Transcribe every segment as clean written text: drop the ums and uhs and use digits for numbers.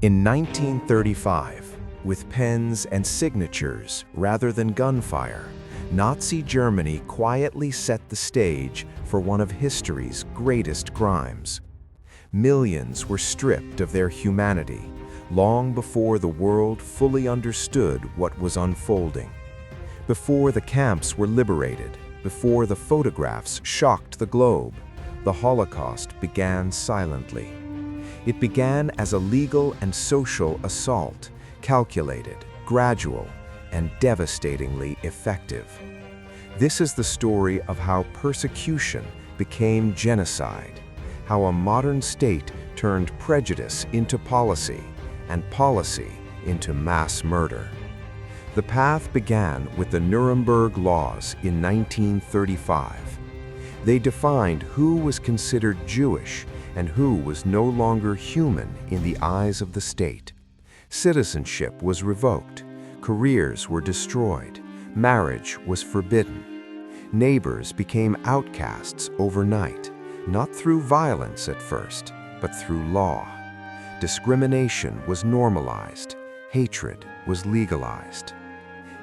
In 1935, with pens and signatures rather than gunfire, Nazi Germany quietly set the stage for one of history's greatest crimes. Millions were stripped of their humanity long before the world fully understood what was unfolding. Before the camps were liberated, before the photographs shocked the globe, the Holocaust began silently. It began as a legal and social assault, calculated, gradual, and devastatingly effective. This is the story of how persecution became genocide, how a modern state turned prejudice into policy, and policy into mass murder. The path began with the Nuremberg Laws in 1935. They defined who was considered Jewish and who was no longer human in the eyes of the state. Citizenship was revoked, careers were destroyed, marriage was forbidden. Neighbors became outcasts overnight, not through violence at first, but through law. Discrimination was normalized, hatred was legalized.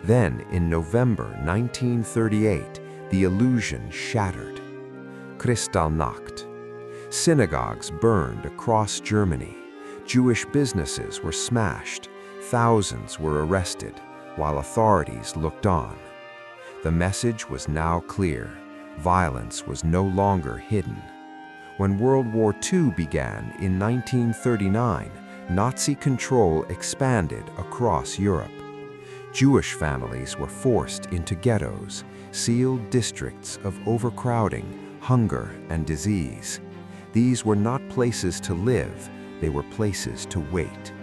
Then, in November 1938, the illusion shattered. Kristallnacht. Synagogues burned across Germany. Jewish businesses were smashed. Thousands were arrested, while authorities looked on. The message was now clear. Violence was no longer hidden. When World War II began in 1939, Nazi control expanded across Europe. Jewish families were forced into ghettos, sealed districts of overcrowding, hunger, and disease. These were not places to live, they were places to wait.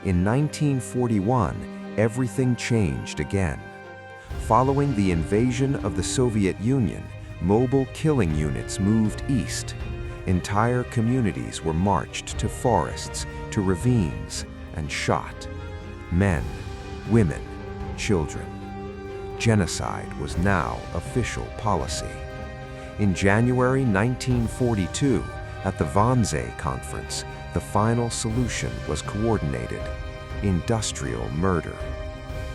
In 1941, everything changed again. Following the invasion of the Soviet Union, mobile killing units moved east. Entire communities were marched to forests, to ravines, and shot. Men, women, children. Genocide was now official policy. In January 1942, at the Wannsee Conference, the final solution was coordinated: industrial murder.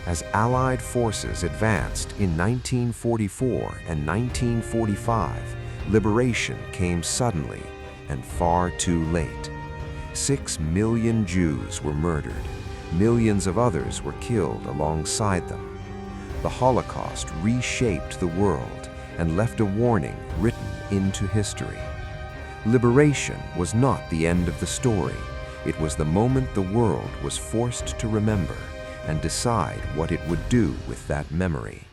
As Allied forces advanced in 1944 and 1945, liberation came suddenly and far too late. 6 million Jews were murdered. Millions of others were killed alongside them. The Holocaust reshaped the world and left a warning written into history. Liberation was not the end of the story. It was the moment the world was forced to remember and decide what it would do with that memory.